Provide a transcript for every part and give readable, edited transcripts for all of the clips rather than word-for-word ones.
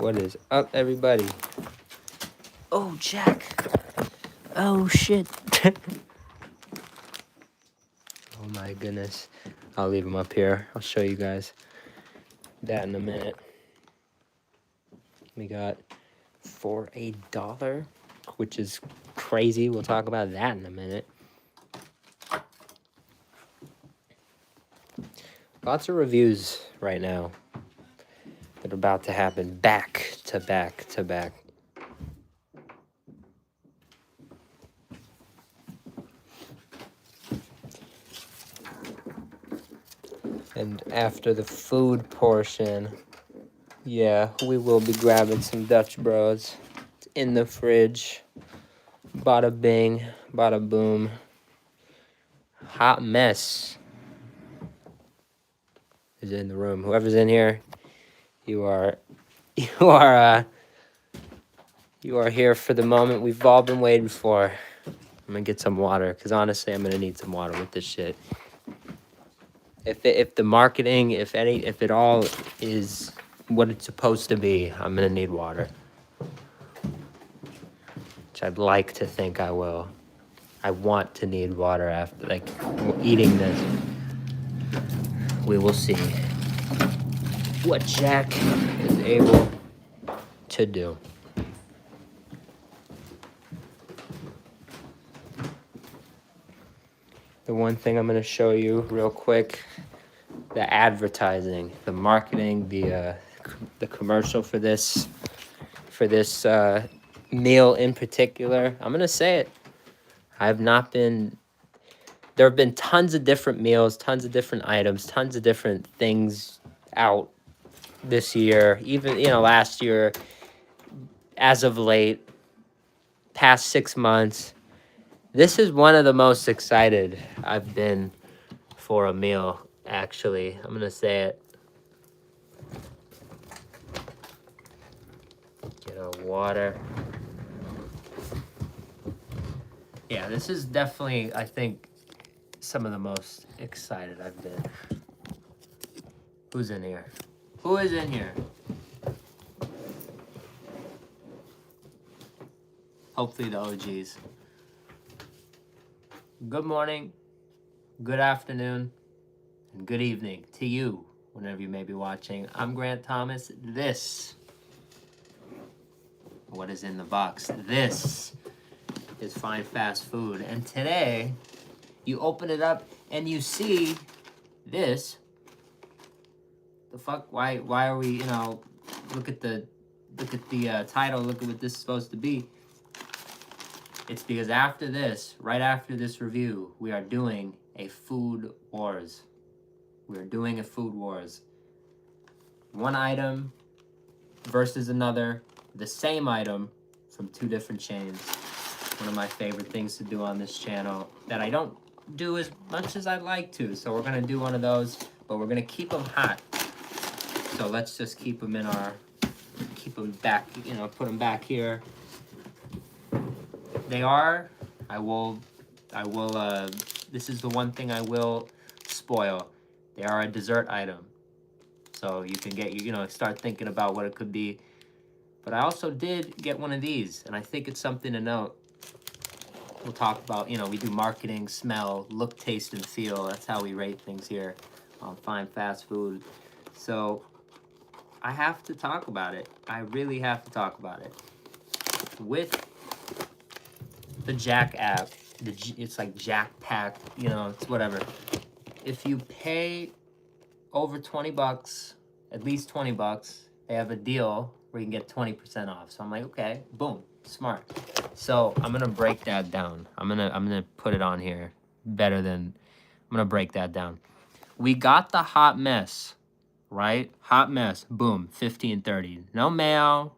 What is up, everybody? Oh, Jack. Oh, shit. Oh, my goodness. I'll leave him up here. I'll show you guys that in a minute. We got for $1, which is crazy. We'll talk about that in a minute. Lots of reviews right now that are about to happen back to back to back. And after the food portion, yeah, we will be grabbing some Dutch Bros. It's in the fridge. Bada bing, bada boom. Hot mess is in the room. Whoever's in here, you are here for the moment we've all been waiting for. I'm gonna get some water, because honestly, I'm gonna need some water with this shit. If the marketing, if it all is what it's supposed to be, I'm gonna need water. Which I'd like to think I will. I want to need water after, like, eating this. We will see what Jack is able to do. The one thing I'm going to show you real quick, the advertising, the marketing, the commercial for this meal in particular. I'm going to say it. There have been tons of different meals, tons of different items, tons of different things out this year, even, last year, as of late, past 6 months. This is one of the most excited I've been for a meal, actually. I'm going to say it. Get our water. Yeah, this is definitely, I think, some of the most excited I've been. Who's in here? Who is in here? Hopefully the OGs. Good morning, good afternoon, and good evening to you, whenever you may be watching. I'm Grant Thomas. This, what is in the box? This is Fine Fast Food. And today, you open it up and you see this. The fuck? Why are we, look at the title, look at what this is supposed to be. It's because after this, right after this review, we are doing a food wars. We are doing a food wars. One item versus another, the same item from two different chains. One of my favorite things to do on this channel that I don't do as much as I'd like to. So we're gonna do one of those, but we're gonna keep them hot. So let's just keep them back, put them back here. They are, this is the one thing I will spoil. They are a dessert item. So you can get, start thinking about what it could be. But I also did get one of these, and I think it's something to note. We'll talk about, we do marketing, smell, look, taste, and feel. That's how we rate things here on Fine Fast Food. So I have to talk about it. I really have to talk about it. With the Jack app, it's like Jack Pack, it's whatever. If you pay over 20 bucks, at least 20 bucks, they have a deal where you can get 20% off. So I'm like, okay, boom, smart. So I'm gonna break that down. I'm gonna put it on here I'm gonna break that down. We got the hot mess, right? Hot mess, boom, $15.30. No mayo.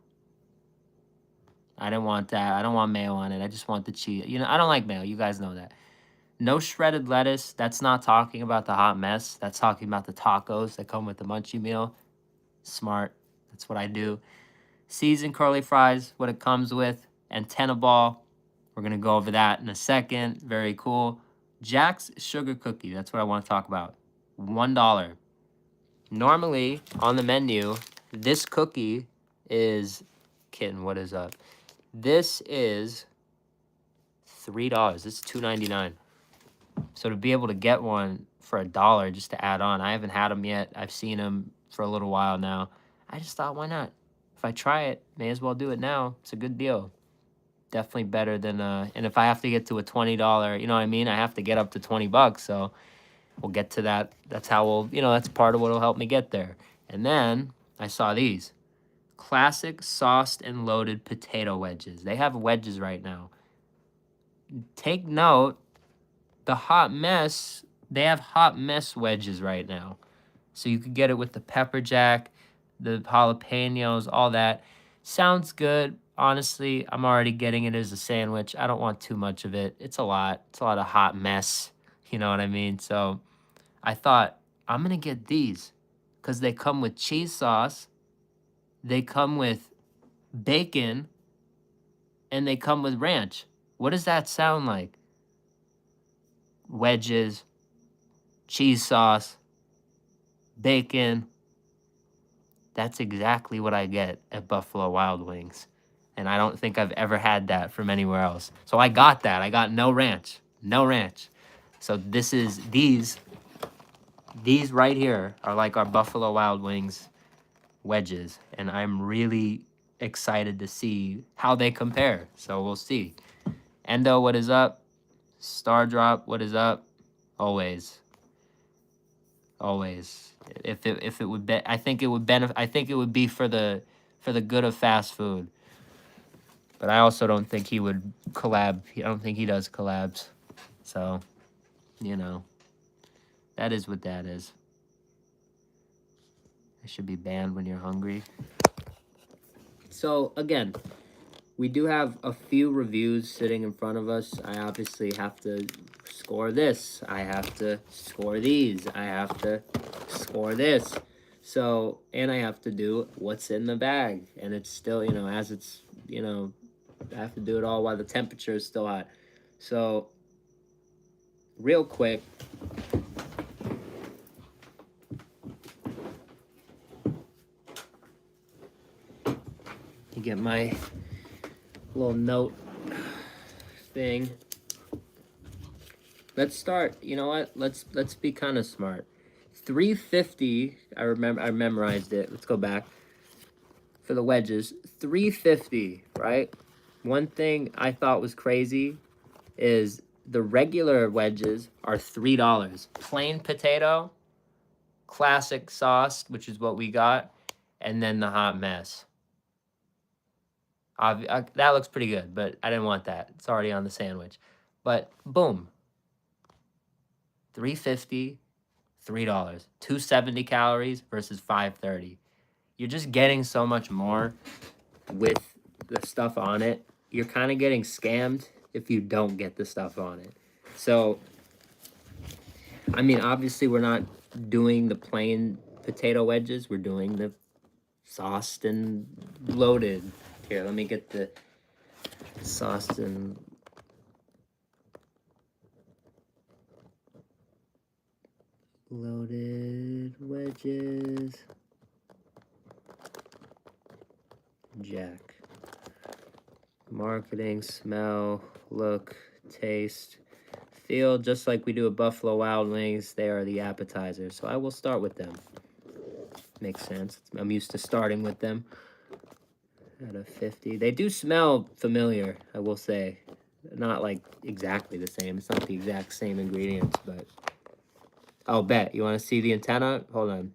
I didn't want that. I don't want mayo on it. I just want the cheese. I don't like mayo. You guys know that. No shredded lettuce. That's not talking about the hot mess. That's talking about the tacos that come with the Munchie meal. Smart. That's what I do. Seasoned curly fries, what it comes with. Antenna ball. We're going to go over that in a second. Very cool. Jack's sugar cookie. That's what I want to talk about. $1. Normally, on the menu, this cookie is, kitten, what is up? This is $3. This is $2.99. So to be able to get one for $1 just to add on, I haven't had them yet. I've seen them for a little while now. I just thought, why not? If I try it, may as well do it now. It's a good deal. Definitely better than, and if I have to get to a $20, you know what I mean? I have to get up to 20 bucks. So we'll get to that. That's how we'll, that's part of what will help me get there. And then I saw these classic sauced and loaded potato wedges. They have wedges right now. Take note, the hot mess, they have hot mess wedges right now. So you could get it with the pepper jack, the jalapenos, all that. Sounds good. Honestly, I'm already getting it as a sandwich. I don't want too much of it. It's a lot. It's a lot of hot mess. You know what I mean? So I thought, I'm going to get these because they come with cheese sauce. They come with bacon. And they come with ranch. What does that sound like? Wedges, cheese sauce, bacon. That's exactly what I get at Buffalo Wild Wings. And I don't think I've ever had that from anywhere else. So I got that. I got no ranch. No ranch. So this is, these right here are like our Buffalo Wild Wings wedges. And I'm really excited to see how they compare. So we'll see. Endo, what is up? Star Drop, what is up? Always. If it would be, I think it would benefit. I think it would be for the good of fast food. But I also don't think he would collab. I don't think he does collabs. So, that is what that is. It should be banned when you're hungry. So again, we do have a few reviews sitting in front of us. I obviously have to score this. I have to score these. I have to score this. So, and I have to do what's in the bag. And it's still, as it's, I have to do it all while the temperature is still hot. So, real quick. You get my little note thing. Let's start. You know what? Let's be kind of smart. $3.50. I memorized it. Let's go back for the wedges. $3.50. Right. One thing I thought was crazy is the regular wedges are $3. Plain potato, classic sauce, which is what we got, and then the hot mess. That looks pretty good, but I didn't want that. It's already on the sandwich. But boom, $3.50, $3, 270 calories versus 530. You're just getting so much more with the stuff on it. You're kind of getting scammed if you don't get the stuff on it. So, I mean, obviously we're not doing the plain potato wedges. We're doing the sauced and loaded. Here, let me get the sauced and loaded wedges. Jack. Marketing, smell, look, taste, feel, just like we do at Buffalo Wild Wings. They are the appetizers. So I will start with them. Makes sense. I'm used to starting with them. Out of 50. They do smell familiar, I will say. Not like exactly the same. It's not the exact same ingredients, but... Oh, bet. You want to see the antenna? Hold on.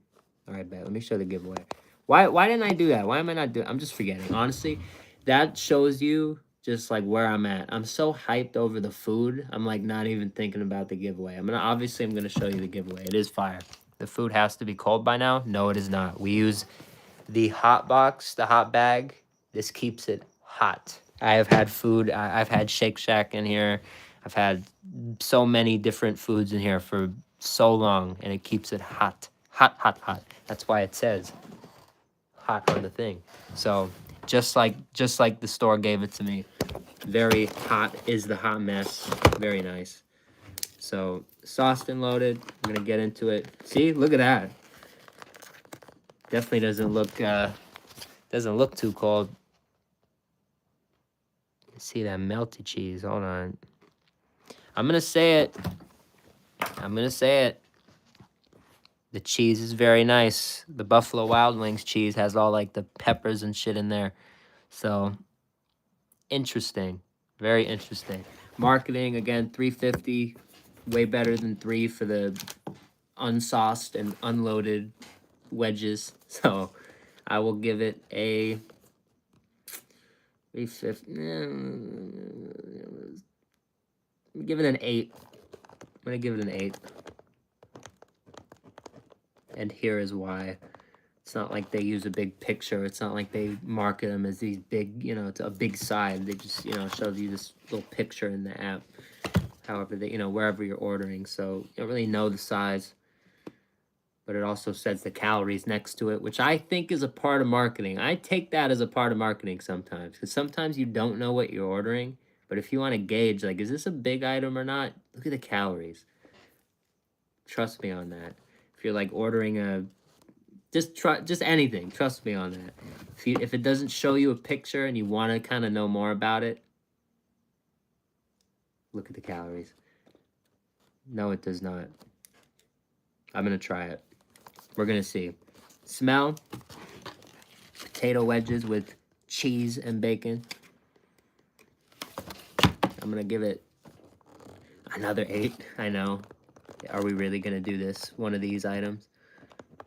All right, bet. Let me show the giveaway. Why didn't I do that? Why am I not doing... I'm just forgetting. Honestly, that shows you just like where I'm at. I'm so hyped over the food. I'm like not even thinking about the giveaway. Obviously, I'm going to show you the giveaway. It is fire. The food has to be cold by now? No, it is not. We use the hot box, the hot bag. This keeps it hot. I have had food. I've had Shake Shack in here. I've had so many different foods in here for so long, and it keeps it hot. Hot, hot, hot. That's why it says hot on the thing. So just like the store gave it to me. Very hot is the hot mess. Very nice. So sauced and loaded. I'm gonna get into it. See, look at that. Definitely doesn't look Doesn't look too cold. See that melty cheese. Hold on. I'm gonna say it. I'm gonna say it. The cheese is very nice. The Buffalo Wild Wings cheese has all like the peppers and shit in there. So interesting. Very interesting. Marketing again, $3.50. Way better than $3 for the unsauced and unloaded wedges. So I will give it a 350. Give it an 8. I'm gonna give it an 8. And here is why. It's not like they use a big picture. It's not like they market them as these big, you know, it's a big side. They just, you know, show you this little picture in the app. However, they, you know, wherever you're ordering. So you don't really know the size. But it also says the calories next to it, which I think is a part of marketing. I take that as a part of marketing sometimes. Because sometimes you don't know what you're ordering. But if you want to gauge, like, is this a big item or not? Look at the calories. Trust me on that. If you're like ordering a just anything, trust me on that. If it doesn't show you a picture and you want to kind of know more about it, look at the calories. No, it does not. I'm gonna try it. We're gonna see. Smell. Potato wedges with cheese and bacon. I'm gonna give it another 8. I know. Are we really gonna do this? One of these items?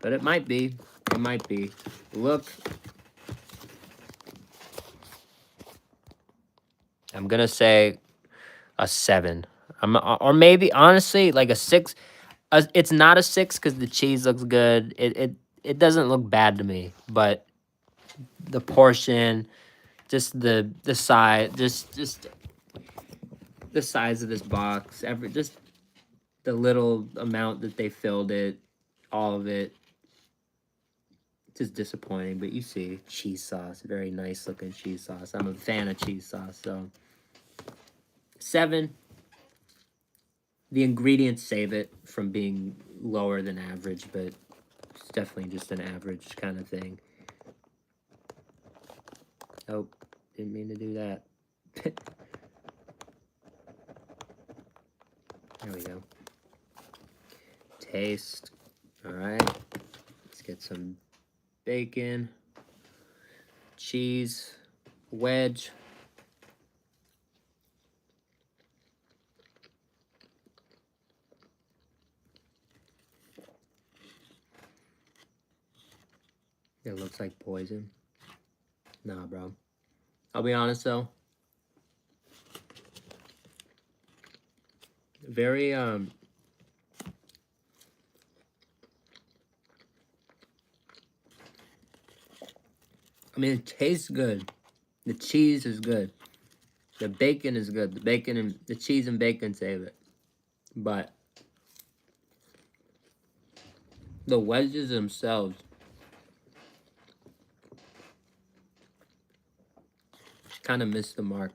But it might be. It might be. Look. I'm gonna say a 7. Or maybe honestly like a 6. It's not a 6 because the cheese looks good. It doesn't look bad to me, but the portion, just the size, just the size of this box, just the little amount that they filled it, all of it, just disappointing. But you see, cheese sauce, very nice looking cheese sauce. I'm a fan of cheese sauce, so 7. The ingredients save it from being lower than average, but it's definitely just an average kind of thing. Oh, didn't mean to do that. There we go. Taste. All right. Let's get some bacon, cheese, wedge. It looks like poison. Nah, bro. I'll be honest though. Very I mean, it tastes good. The cheese is good. The bacon is good. The bacon and the cheese and bacon save it. But the wedges themselves kind of miss the mark.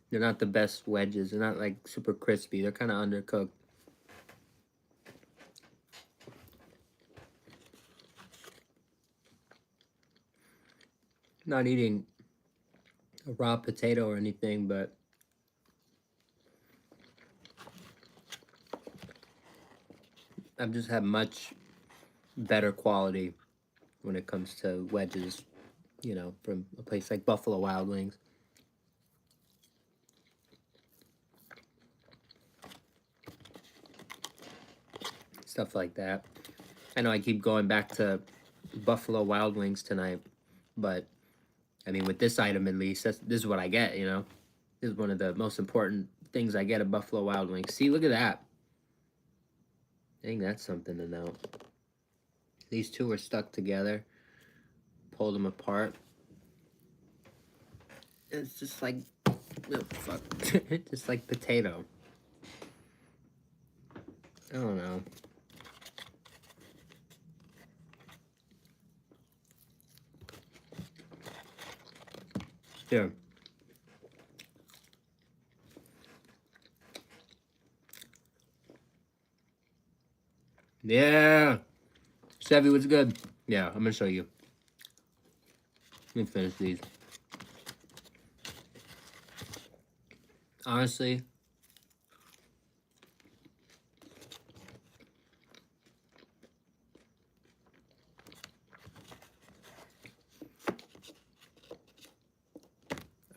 They're not the best wedges. They're not like super crispy. They're kind of undercooked. Not eating a raw potato or anything, but I've just had much better quality when it comes to wedges, you know, from a place like Buffalo Wild Wings. Stuff like that. I know I keep going back to Buffalo Wild Wings tonight, but I mean, with this item at least, this is what I get, you know? This is one of the most important things I get at Buffalo Wild Wings. See, look at that. I think that's something to note. These two are stuck together. Pull them apart. It's just like, oh, fuck. Just like potato. I don't know. Here. Yeah. Chevy, what's good? Yeah, I'm gonna show you. me finish these. Honestly,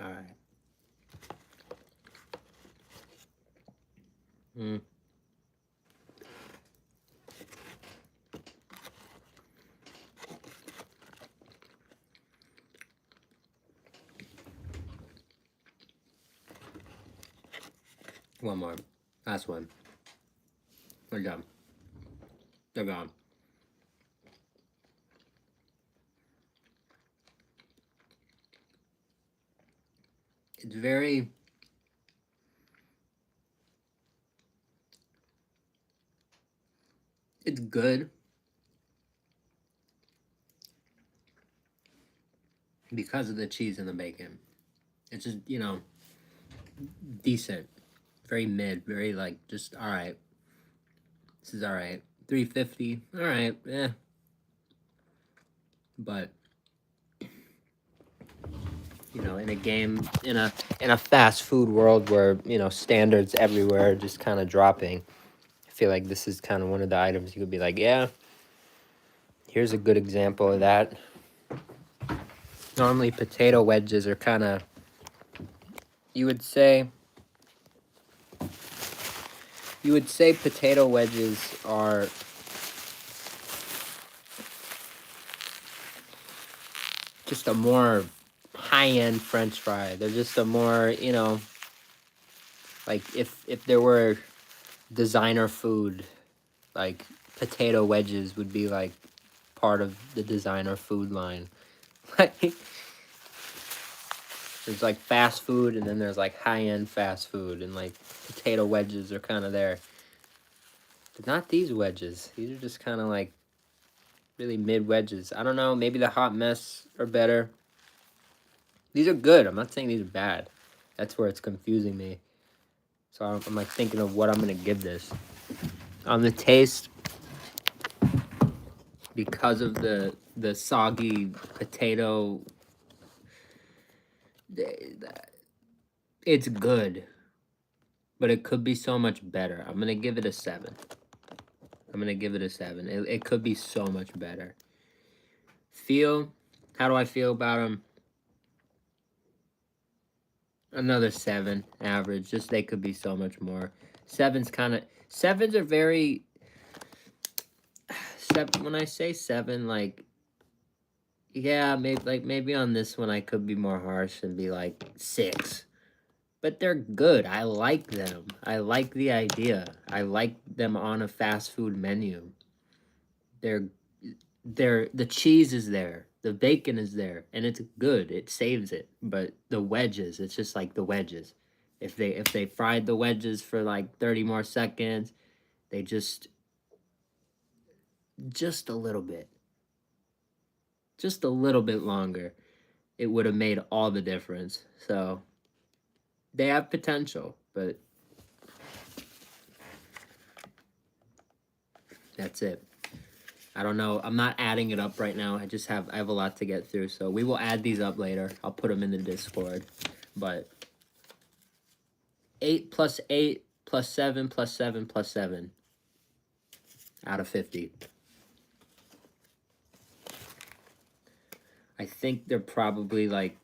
all right. One more. Last one. We're done. They're gone. It's very... It's good. Because of the cheese and the bacon. It's just, you know, decent. Very mid. Very, like, just alright. This is alright. $3.50. Alright, eh. But, you know, in a game, in a fast food world where, you know, standards everywhere are just kind of dropping, I feel like this is kind of one of the items you could be like, yeah, here's a good example of that. Normally, potato wedges are kind of, you would say potato wedges are just a more high-end French fry. They're just a more, you know, like if there were designer food, like potato wedges would be like part of the designer food line. Like there's like fast food and then there's like high-end fast food, and like potato wedges are kind of there. But not these wedges. These are just kind of like really mid wedges. I don't know, maybe the hot mess are better. These are good. I'm not saying these are bad. That's where it's confusing me. So I'm like thinking of what I'm gonna give this. On the taste, because of the soggy potato, it's good, but it could be so much better. I'm gonna give it a 7. It could be so much better. Feel, how do I feel about them? Another 7, average. Just they could be so much more. 7s are very... When I say 7, like, yeah, maybe on this one I could be more harsh and be like 6. But they're good. I like them. I like the idea. I like them on a fast food menu. The cheese is there. The bacon is there, and it's good. It saves it. But the wedges, it's just like the wedges. If they fried the wedges for like 30 more seconds, they just a little bit. Just a little bit longer, it would have made all the difference. So they have potential, but that's it. I don't know. I'm not adding it up right now. I have a lot to get through, so we will add these up later. I'll put them in the Discord. But 8 plus 8 plus 7 plus 7 plus 7 out of 50. I think they're probably like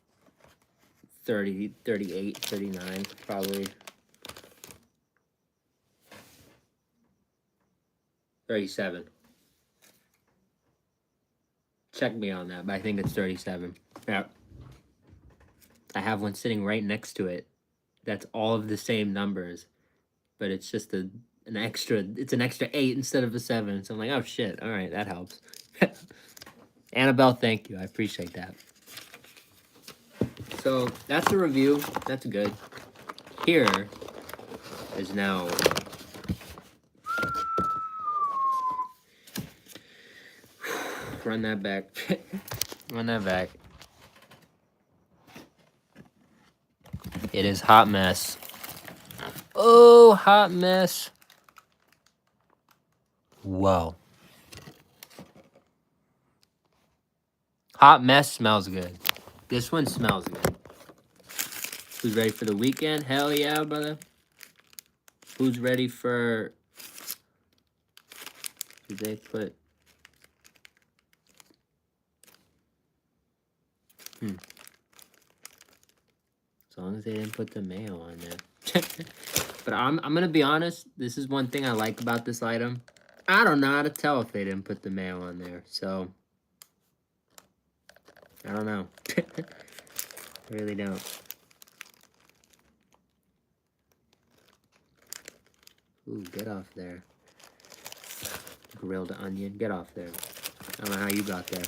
30, 38, 39, probably. 37. Check me on that, but I think it's 37. Yeah. I have one sitting right next to it. That's all of the same numbers, but it's just an extra 8 instead of a 7. So I'm like, oh shit, all right, that helps. Annabelle, thank you. I appreciate that. So that's the review. That's good. Here is now run that back. Run that back. It is hot mess. Oh, hot mess. Whoa. Hot mess smells good. This one smells good. Who's ready for the weekend? Hell yeah, brother. Who's ready for... Did they put... As long as they didn't put the mayo on there. But I'm gonna be honest, this is one thing I like about this item. I don't know how to tell if they didn't put the mayo on there, so... I don't know. I really don't. Ooh, get off there. Grilled onion, get off there. I don't know how you got there.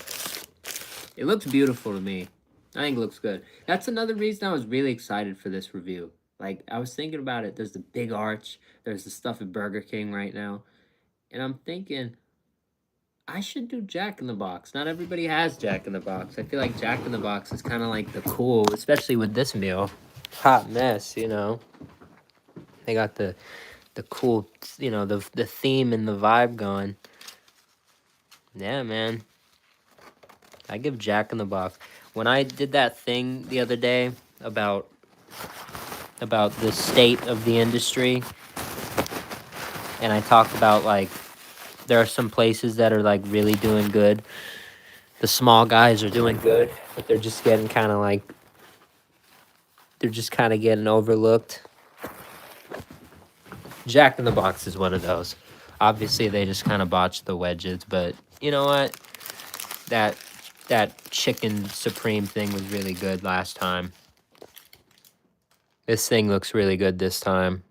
It looks beautiful to me. I think it looks good. That's another reason I was really excited for this review. Like, I was thinking about it. There's the big arch. There's the stuff at Burger King right now. And I'm thinking, I should do Jack in the Box. Not everybody has Jack in the Box. I feel like Jack in the Box is kind of like the cool, especially with this meal. Hot mess, you know. They got the cool, you know, the theme and the vibe going. Yeah, man. I give Jack in the Box. When I did that thing the other day about the state of the industry, and I talked about, like, there are some places that are, like, really doing good. The small guys are doing good, but they're just getting kind of, like, they're just kind of getting overlooked. Jack in the Box is one of those. Obviously, they just kind of botched the wedges, but you know what? That chicken supreme thing was really good last time. This thing looks really good this time.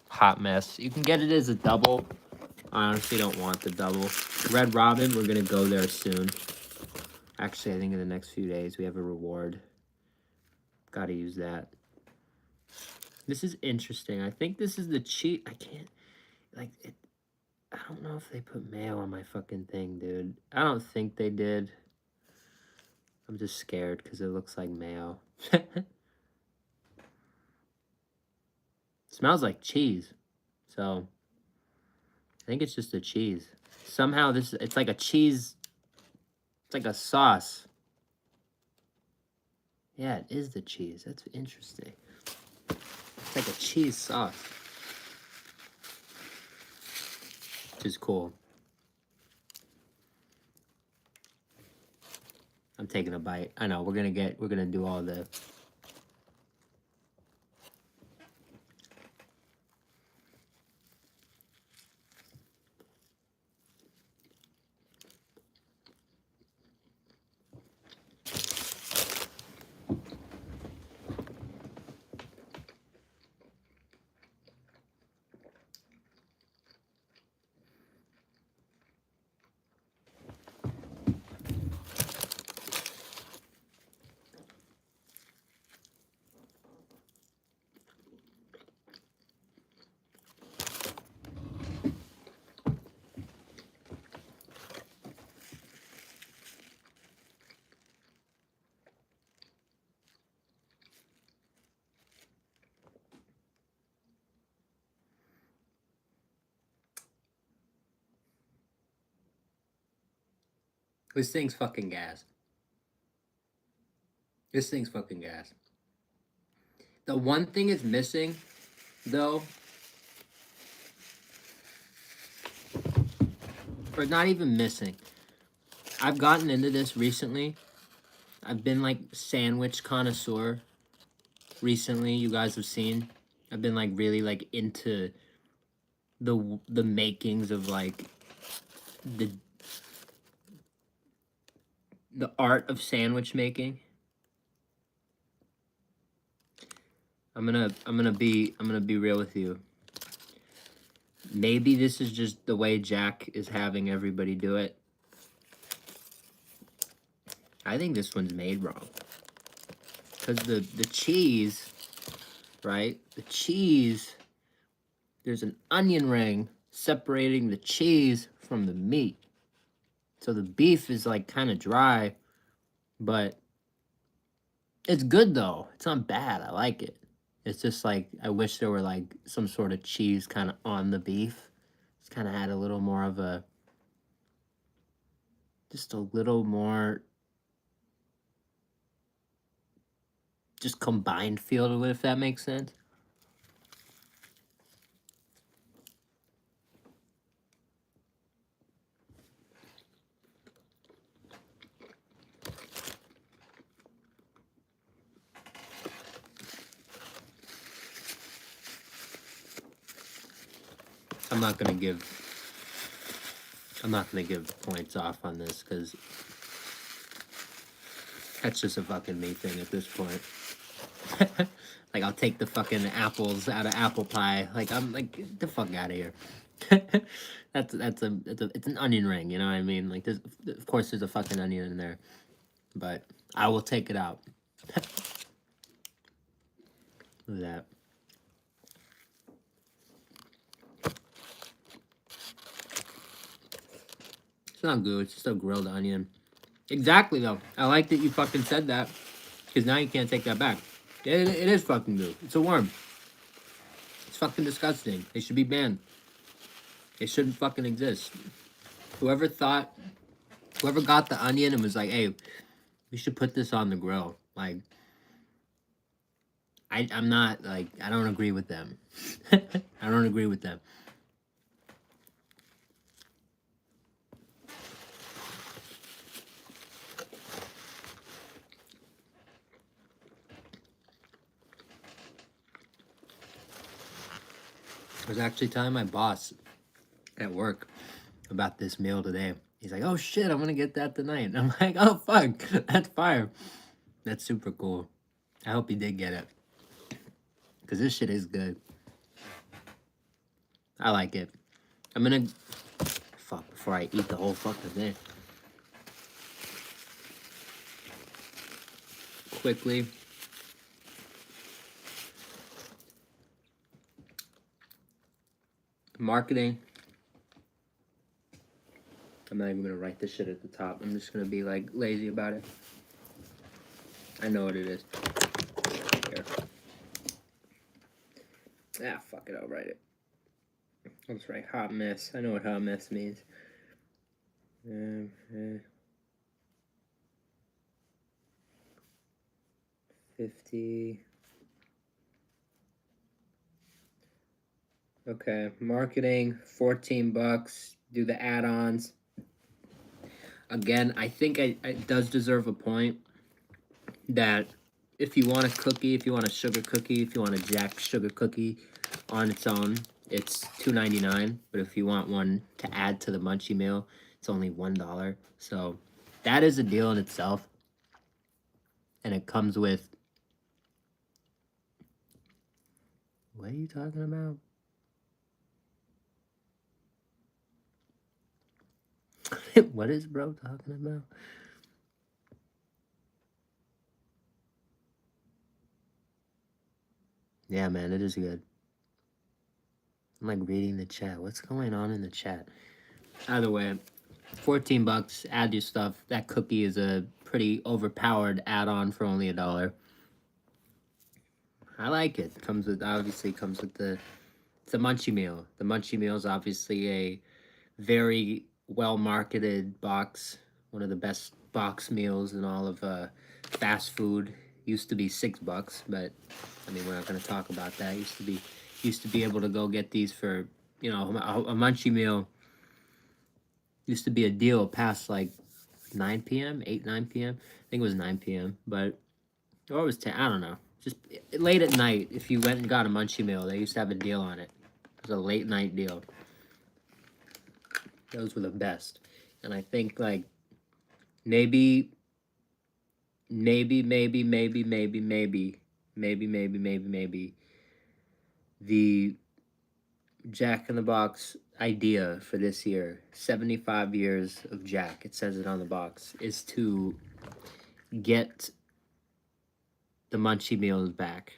Hot mess. You can get it as a double. I honestly don't want the double. Red Robin, we're going to go there soon. Actually, I think in the next few days we have a reward. Got to use that. This is interesting. I think this is the cheat. I can't, like, it. I don't know if they put mayo on my fucking thing, dude. I don't think they did. I'm just scared because it looks like mayo. Smells like cheese. So, I think it's just a cheese. Somehow this, it's like a cheese, it's like a sauce. Yeah, it is the cheese. That's interesting. It's like a cheese sauce. Which is cool. I'm taking a bite. I know, we're gonna do all the... This thing's fucking gas. This thing's fucking gas. The one thing it's missing, though, or not even missing. I've gotten into this recently. I've been, like, sandwich connoisseur recently. You guys have seen. I've been, like, really, like, into the makings of, like, the art of sandwich making. I'm gonna be real with you. Maybe this is just the way Jack is having everybody do it. I think this one's made wrong. Because the cheese, right? The cheese, there's an onion ring separating the cheese from the meat. So the beef is, like, kind of dry, but it's good, though. It's not bad. I like it. It's just, like, I wish there were, like, some sort of cheese kind of on the beef. It's kind of had a little more of a, just a little more just combined feel to it, if that makes sense. I'm not gonna give points off on this because that's just a fucking me thing at this point. Like, I'll take the fucking apples out of apple pie. Like, I'm like, get the fuck out of here. It's an onion ring, you know what I mean? Like, of course there's a fucking onion in there, but I will take it out. Look at that. It's not good. It's just a grilled onion. Exactly, though. I like that you fucking said that, because now you can't take that back. It is fucking goo. It's a worm. It's fucking disgusting. They should be banned. They shouldn't fucking exist. Whoever got the onion and was like, hey, we should put this on the grill. Like, I'm not, like, I don't agree with them. I don't agree with them. I was actually telling my boss at work about this meal today. He's like, oh shit, I'm gonna get that tonight. And I'm like, oh fuck, that's fire. That's super cool. I hope he did get it, because this shit is good. I like it. I'm gonna, fuck, before I eat the whole fucking thing. Quickly. Marketing. I'm not even gonna write this shit at the top. I'm just gonna be like lazy about it. I know what it is. Here. Ah, fuck it, I'll write it. I'll just write hot mess. I know what hot mess means. 50. Okay, marketing, $14. Do the add-ons. Again, I think it does deserve a point that if you want a cookie, if you want a sugar cookie, if you want a Jack sugar cookie on its own, it's $2.99. But if you want one to add to the Munchie meal, it's only $1. So that is a deal in itself. And it comes with... What are you talking about? What is bro talking about? Yeah, man, it is good. I'm like reading the chat. What's going on in the chat? Either way, $14, add your stuff. That cookie is a pretty overpowered add-on for only $1. I like it. Obviously comes with it's a Munchie meal. The Munchie meal is obviously a very well-marketed box. One of the best box meals in all of fast food. Used to be $6, but I mean, we're not going to talk about that. Used to be able to go get these for, you know, a Munchie meal used to be a deal past like 9 p.m., 9 p.m. I think it was 9 p.m., but, or it was 10, I don't know. Just late at night, if you went and got a Munchie meal, they used to have a deal on it. It was a late night deal. Those were the best. And I think, like, maybe the Jack in the Box idea for this year, 75 years of Jack, it says it on the box, is to get the Munchie meals back.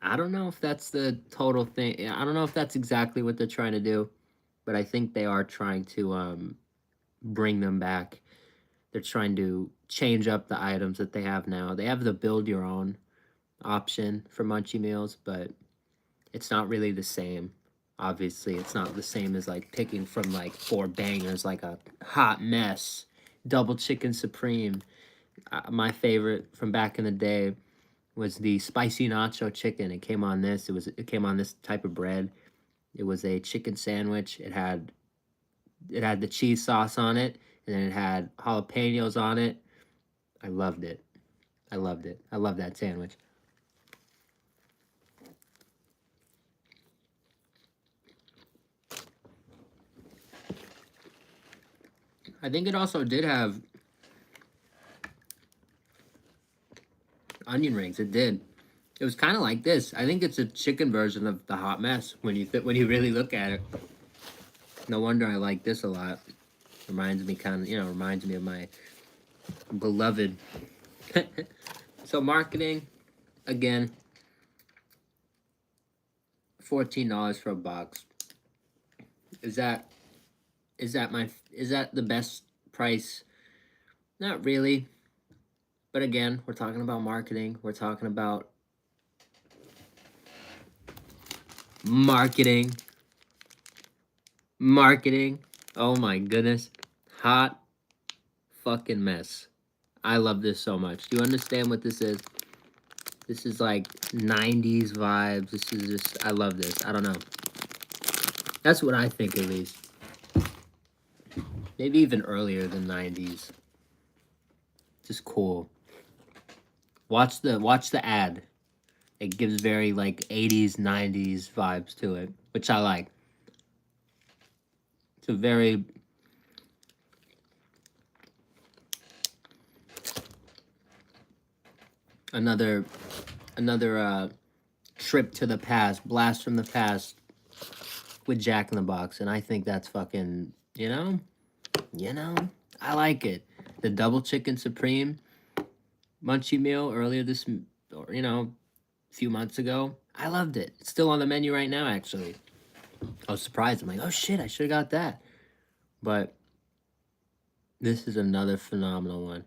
I don't know if that's the total thing. I don't know if that's exactly what they're trying to do, but I think they are trying to bring them back. They're trying to change up the items that they have now. They have the build your own option for Munchie meals, but it's not really the same. Obviously, it's not the same as like picking from like 4 bangers, like a hot mess, double chicken supreme. My favorite from back in the day was the spicy nacho chicken. It came on this. It came on this type of bread. It was a chicken sandwich. It had the cheese sauce on it, and then it had jalapenos on it. I loved it. I loved it. I love that sandwich. I think it also did have onion rings. It did. It was kind of like this. I think it's a chicken version of the hot mess when you really look at it. No wonder I like this a lot. Reminds me reminds me of my beloved. So marketing, again, $14 for a box. Is that the best price? Not really. But again, we're talking about marketing. We're talking about marketing. Oh my goodness. Hot fucking mess. I love this so much. Do you understand what this is? This is like 90s vibes. This is just, I love this. I don't know. That's what I think, at least. Maybe even earlier than 90s. Just cool. Watch the ad. It gives very like 80s, 90s vibes to it, which I like. It's a very another trip to the past, blast from the past with Jack in the Box, and I think that's fucking, I like it. The double chicken supreme Munchie meal earlier a few months ago. I loved it. It's still on the menu right now, actually. I was surprised. I'm like, oh shit, I should have got that. But this is another phenomenal one.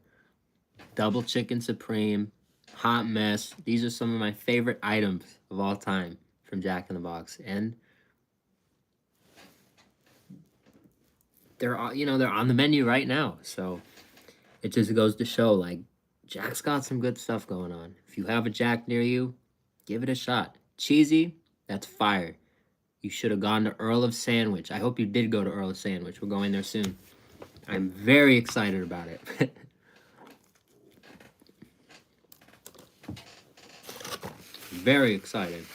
Double chicken supreme, hot mess. These are some of my favorite items of all time from Jack in the Box, and they're on the menu right now. So it just goes to show, like, Jack's got some good stuff going on. If you have a Jack near you, give it a shot. Cheesy, that's fire. You should have gone to Earl of Sandwich. I hope you did go to Earl of Sandwich. We're going there soon. I'm very excited about it. Very excited.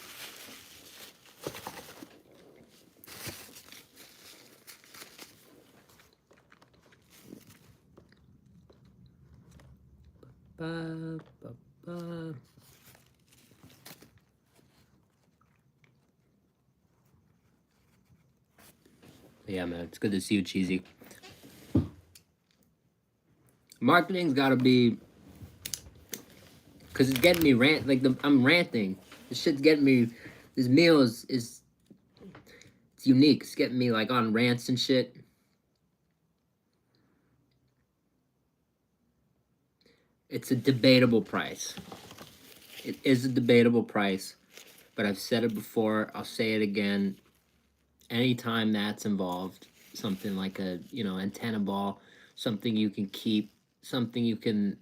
Ba, ba, ba. Yeah, man, it's good to see you, Cheesy. Marketing's gotta be, cause it's getting me I'm ranting. This shit's getting me. This meal is it's unique. It's getting me like on rants and shit. It's a debatable price. It is a debatable price, but I've said it before. I'll say it again. Anytime that's involved, something like a antenna ball, something you can keep, something you can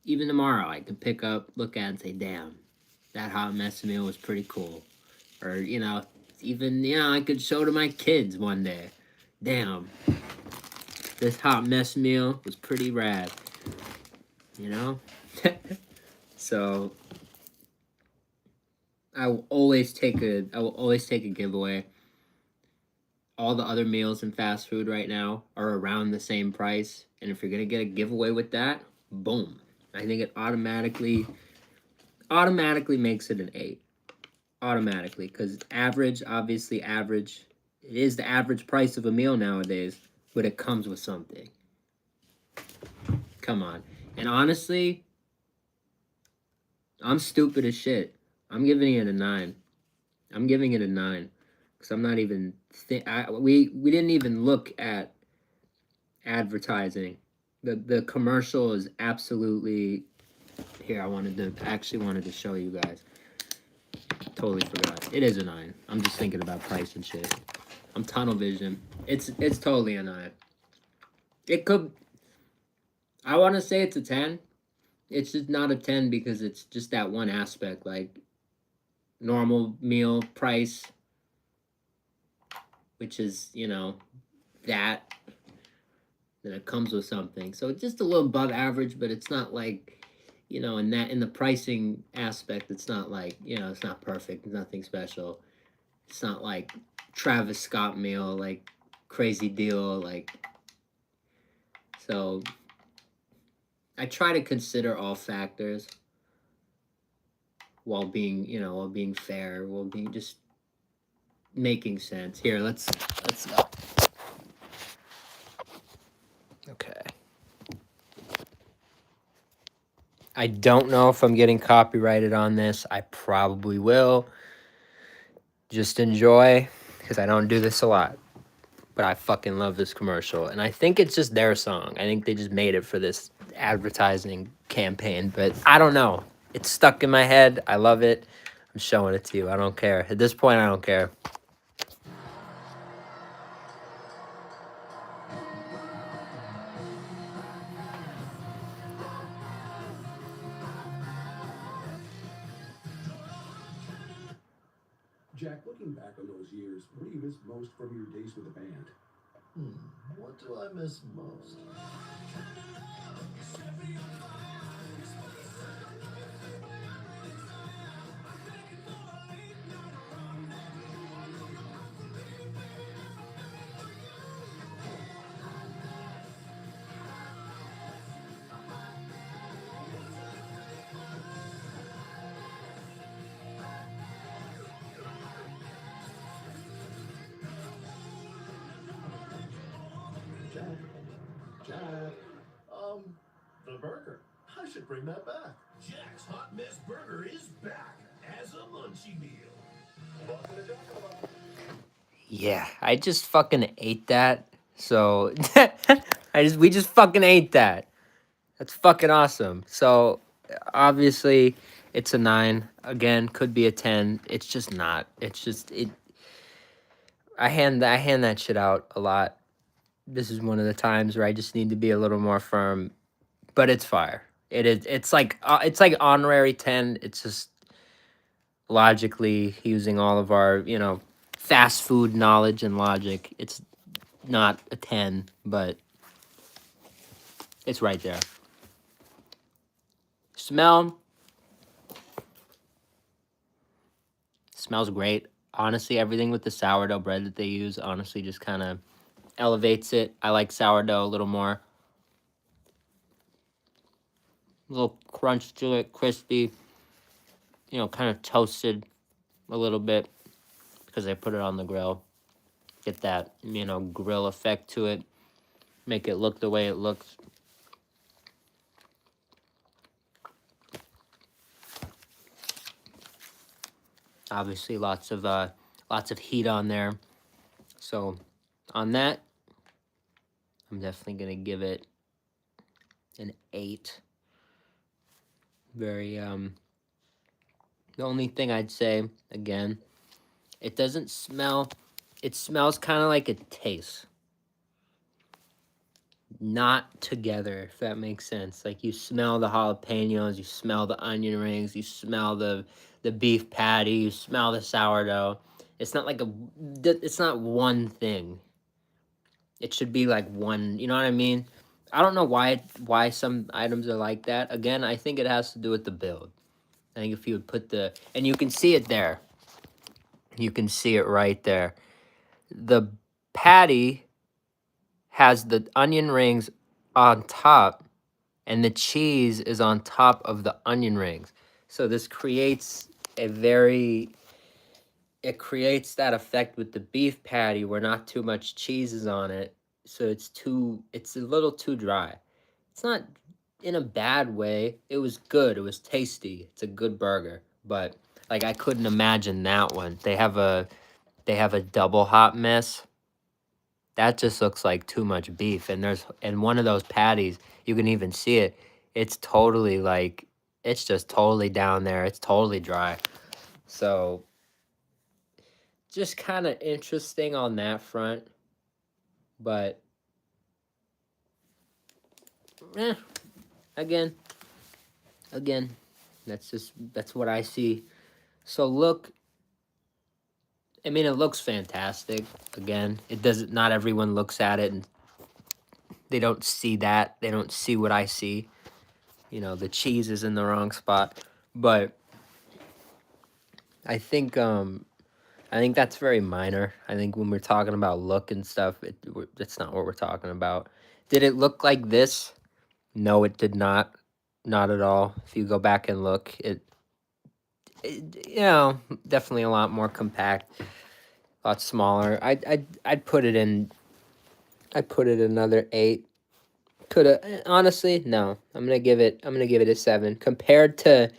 even tomorrow I can pick up, look at, and say, damn, that hot mess meal was pretty cool. Or even I could show to my kids one day, damn, this hot mess meal was pretty rad. So I will always take a giveaway. All the other meals in fast food right now are around the same price, and if you're gonna get a giveaway with that, boom. I think it automatically makes it an 8. Automatically, because obviously average. It is the average price of a meal nowadays, but it comes with something. Come on. And honestly, I'm stupid as shit. I'm giving it a 9. I'm giving it a 9. Because I'm not even... we didn't even look at advertising. The commercial is absolutely... Here, I actually wanted to show you guys. Totally forgot. It is a 9. I'm just thinking about price and shit. I'm tunnel vision. It's totally a 9. It could... I want to say it's a 10. It's just not a 10 because it's just that one aspect, like normal meal price, which is, you know, that. Then it comes with something. So it's just a little above average, but it's not like, you know, in the pricing aspect, it's not like, you know, it's not perfect, nothing special. It's not like Travis Scott meal, like crazy deal, like so I try to consider all factors while being, you know, while being fair, while being just making sense. Here, let's go. Okay. I don't know if I'm getting copyrighted on this. I probably will. Just enjoy, because I don't do this a lot. But I fucking love this commercial. And I think it's just their song. I think they just made it for this advertising campaign. But I don't know. It's stuck in my head. I love it. I'm showing it to you. I don't care. At this point, I don't care. Jack, looking back on those years, what do you miss most from your days with the band? What do I miss most? Jack, Jack. The burger. I should bring that back. Jack's Hot Mess Burger is back as a Munchie meal. Yeah, I just fucking ate that. So we just fucking ate that. That's fucking awesome. So obviously it's a 9. Again, could be a 10. It's just not. It's just it I hand that shit out a lot. This is one of the times where I just need to be a little more firm, but it's fire. It is it's like honorary 10. It's just logically using all of our, you know, fast food knowledge and logic. It's not a 10, but it's right there. Smell smells great. Honestly, everything with the sourdough bread that they use honestly just kind of elevates it. I like sourdough a little more. A little crunch to it, crispy, you know, kind of toasted a little bit because I put it on the grill. Get that, you know, grill effect to it. Make it look the way it looks. Obviously, lots of heat on there. So, on that, I'm definitely gonna give it an 8. Very The only thing I'd say again, it doesn't smell. It smells kind of like it tastes. Not together, if that makes sense. Like you smell the jalapenos, you smell the onion rings, you smell the beef patty, you smell the sourdough. It's not like it's not one thing. It should be like one, you know what I mean? I don't know why some items are like that. Again, I think it has to do with the build. I think if you would put and you can see it there. You can see it right there. The patty has the onion rings on top and the cheese is on top of the onion rings. So this creates it creates that effect with the beef patty where not too much cheese is on it. So it's a little too dry. It's not in a bad way. It was good. It was tasty. It's a good burger. But like I couldn't imagine that one. They have a double hot mess. That just looks like too much beef. And one of those patties, you can even see it. It's totally like it's just totally down there. It's totally dry. So just kind of interesting on that front. But Again, that's what I see. So look, I mean, it looks fantastic. Again, it doesn't. Not everyone looks at it and they don't see that. They don't see what I see. You know, the cheese is in the wrong spot. But I think that's very minor. I think when we're talking about look and stuff, that's not what we're talking about. Did it look like this? No, it did not. Not at all. If you go back and look, it definitely a lot more compact, a lot smaller. I'd put it in. I put it another 8. Could have honestly no. I'm gonna give it a 7 compared to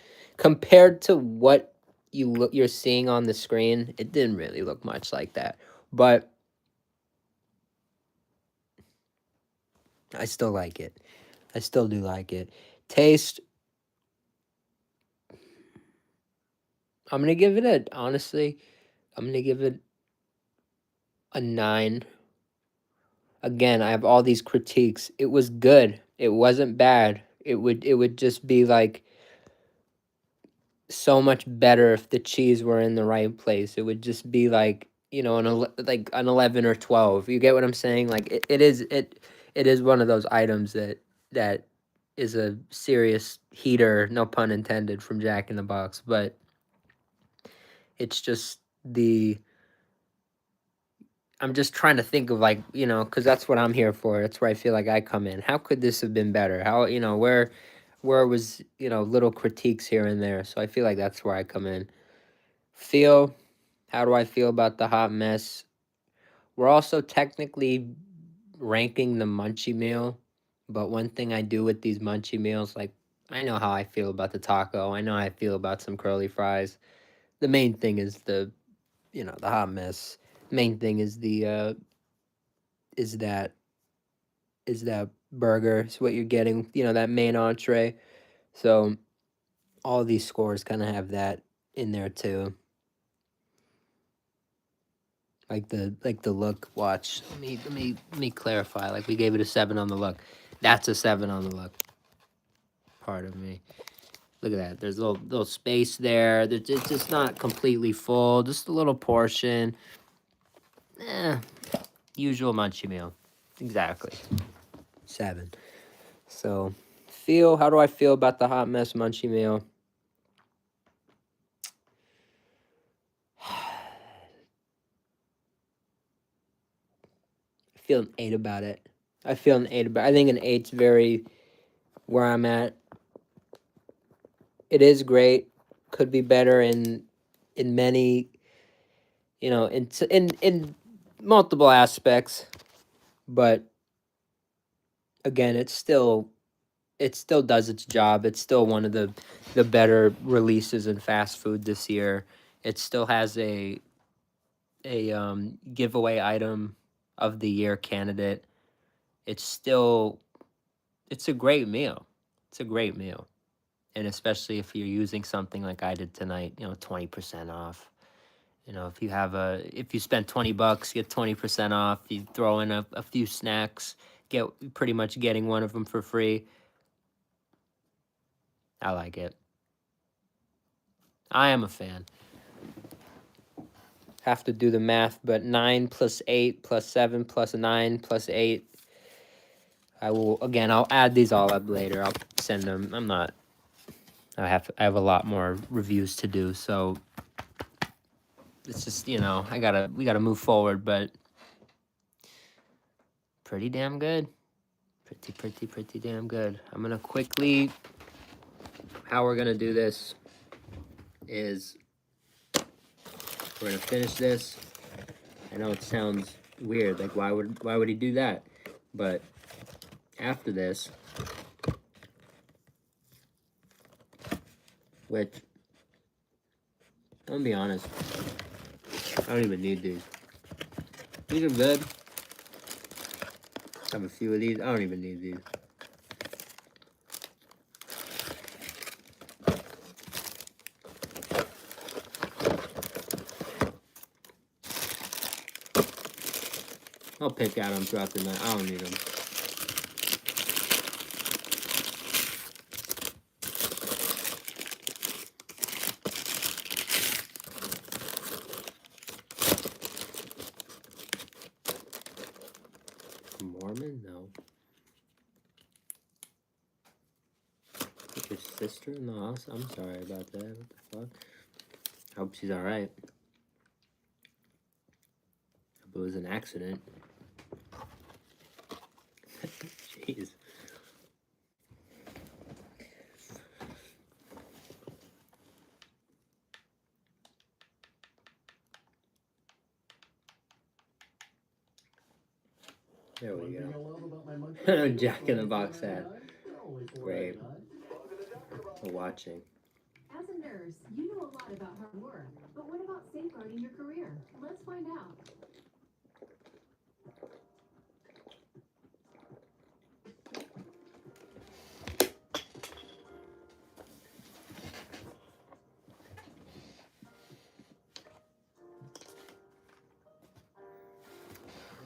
what you're seeing on the screen. It didn't really look much like that, but I still like it. I still do like it. Taste. I'm gonna give it a 9. Again, I have all these critiques. It was good. It wasn't bad. It would just be like so much better if the cheese were in the right place. It would just be like, like an 11 or 12. You get what I'm saying? Like it is one of those items that is a serious heater, no pun intended, from Jack in the Box, but it's just I'm just trying to think of, like, because that's what I'm here for. That's where I feel like I come in. How could this have been better? How, where was, little critiques here and there. So I feel like that's where I come in. How do I feel about the hot mess? We're also technically ranking the Munchie meal, but one thing I do with these Munchie meals, like, I know how I feel about the taco. I know how I feel about some curly fries. The main thing is the hot mess. Main thing is is that burger. It's what you're getting, that main entree. So all these scores kind of have that in there too. Like the look. Watch. Let me clarify. Like, we gave it a 7 on the look. That's a 7 on the look. Pardon me. Look at that. There's a little space there. It's just not completely full. Just a little portion. Usual Munchie meal. Exactly. 7. So, how do I feel about the hot mess Munchie meal? I feel an 8 about it. I think an 8's very where I'm at. It is great. Could be better in many, in multiple aspects, but again, it still does its job. It's still one of the better releases in fast food this year. It still has a giveaway item of the year candidate. It's a great meal. It's a great meal. And especially if you're using something like I did tonight, 20% off. If you spend $20, get 20% off. You throw in a few snacks, pretty much getting one of them for free. I like it. I am a fan. Have to do the math, but 9 plus 8 plus 7 plus 9 plus 8. I'll add these all up later. I'll send them. I have a lot more reviews to do, so it's just, we gotta move forward, but pretty damn good. Pretty damn good. I'm gonna quickly, how we're gonna do this is we're gonna finish this. I know it sounds weird, like why would he do that? But after this, which, I'm gonna be honest, I don't even need these. These are good. I have a few of these. I don't even need these. I'll pick at them throughout the night. I don't need them. your sister in the hospital? I'm sorry about that. What the fuck? I hope she's alright. Hope it was an accident. Jeez. There we go. Jack in the Box hat. Great. We're watching. As a nurse, you know a lot about hard work, but what about safeguarding your career? Let's find out.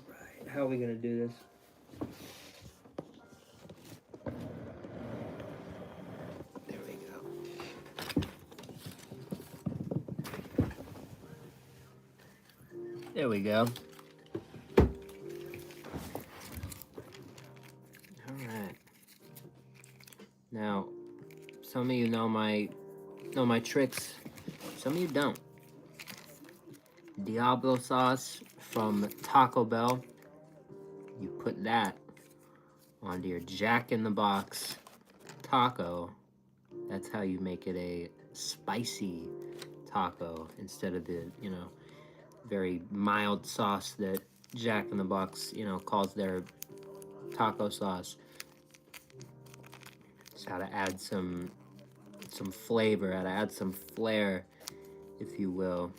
Alright, how are we gonna do this? There we go. There we go. Alright. Now, some of you know my tricks. Some of you don't. Diablo sauce from Taco Bell. You put that onto your Jack in the Box taco. That's how you make it a spicy taco instead of the, very mild sauce that Jack in the Box, calls their taco sauce. Just how to add some flavor, how to add some flair, if you will.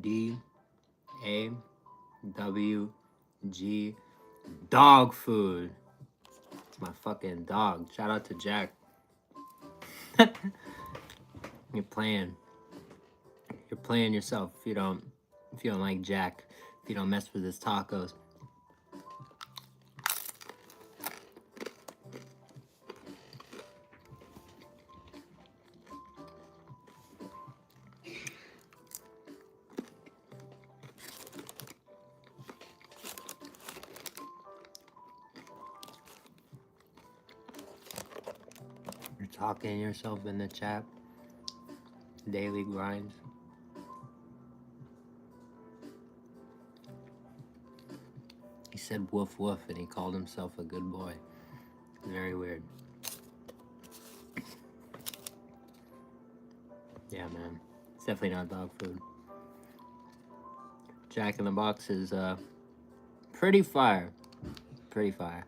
D-A-W-G, dog food. It's my fucking dog. Shout out to Jack. You're playing yourself if you don't like Jack, if you don't mess with his tacos. You're talking yourself in the chat. Daily grinds. He said woof woof and he called himself a good boy. Very weird. Yeah, man. It's definitely not dog food. Jack in the Box is pretty fire. Pretty fire.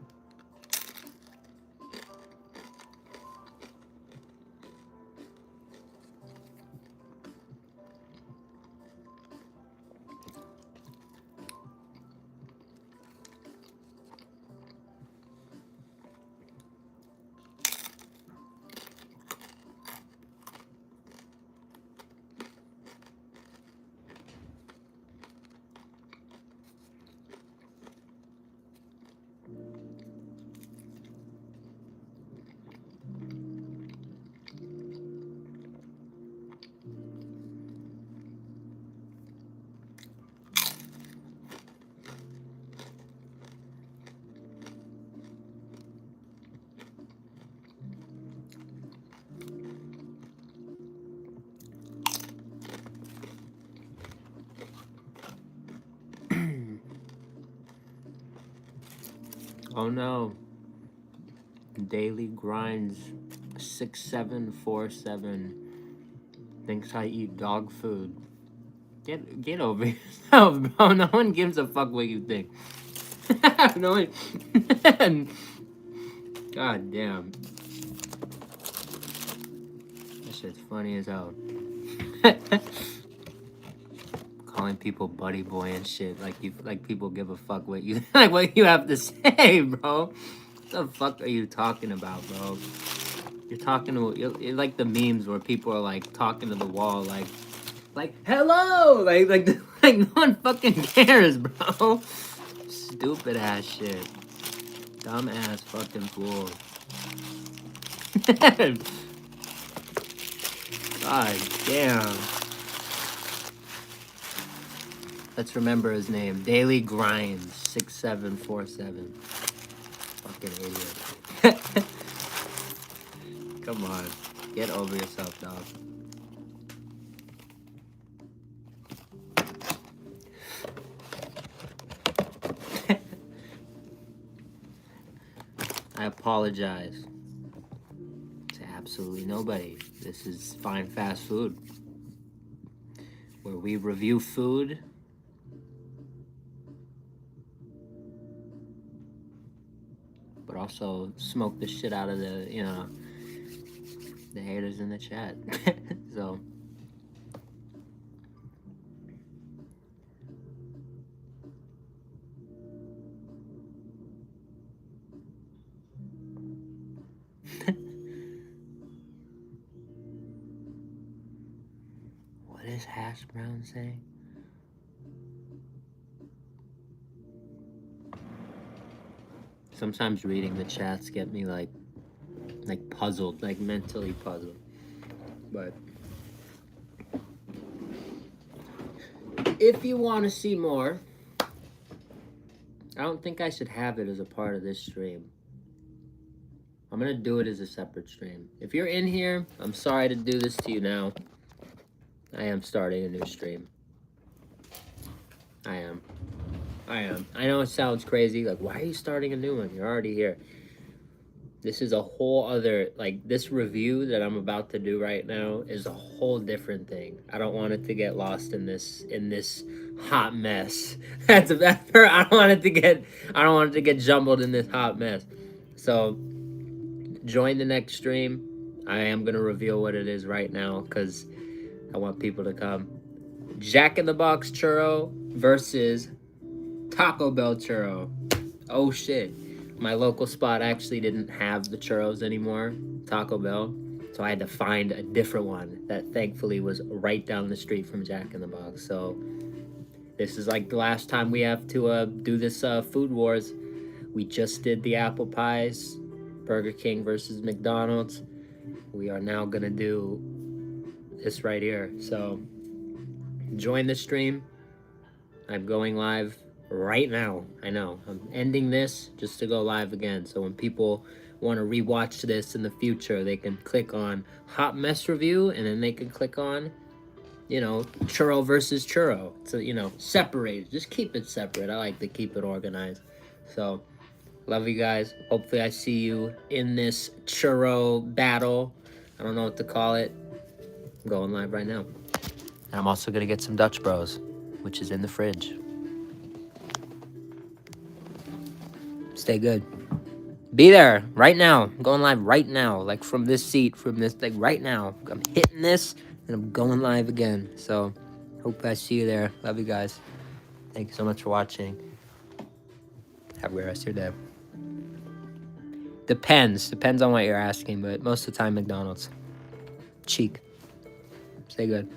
Oh no. Daily Grinds 6747 thinks I eat dog food. Get over yourself, bro. No one gives a fuck what you think. No one. God damn. That shit's funny as hell. Calling people buddy boy and shit. Like people give a fuck what you like what you have to say, bro. What the fuck are you talking about, bro? You're talking to you're like the memes where people are like talking to the wall, like hello, like no one fucking cares, bro. Stupid ass shit. Dumb ass fucking fool. God damn. Let's remember his name. Daily Grind 6747. Fucking idiot. Come on. Get over yourself, dog. I apologize to absolutely nobody. This is Fine Fast Food, where we review food but also smoke the shit out of the, you know, the haters in the chat. So what is Hash Brown saying? Sometimes reading the chats get me like puzzled, like mentally puzzled. But if you want to see more, I don't think I should have it as a part of this stream. I'm gonna do it as a separate stream. If you're in here, I'm sorry to do this to you now. I am starting a new stream. I am. I know it sounds crazy. Like, why are you starting a new one? You're already here. This is a whole other, like, this review that I'm about to do right now is a whole different thing. I don't want it to get lost in this hot mess. I don't want it to get jumbled in this hot mess. So join the next stream. I am gonna reveal what it is right now because I want people to come. Jack in the Box churro versus Taco Bell churro. Oh shit. My local spot actually didn't have the churros anymore, Taco Bell. So I had to find a different one that thankfully was right down the street from Jack in the Box. So this is like the last time we have to do this food wars. We just did the apple pies, Burger King versus McDonald's. We are now gonna do this right here. So join the stream. I'm going live right now. I know I'm ending this just to go live again, so when people want to rewatch this in the future, they can click on hot mess review and then they can click on, you know, churro versus churro. So, you know, separate, just keep it separate. I like to keep it organized. So love you guys. Hopefully I see you in this churro battle. I don't know what to call it. I'm going live right now. And I'm also gonna get some Dutch Bros, which is in the fridge. Stay good. Be there right now. I'm going live right now. Like from this seat, like right now. I'm hitting this and I'm going live again. So hope I see you there. Love you guys. Thank you so much for watching. Have a great rest of your day. Depends on what you're asking, but most of the time McDonald's. Cheek. Stay good.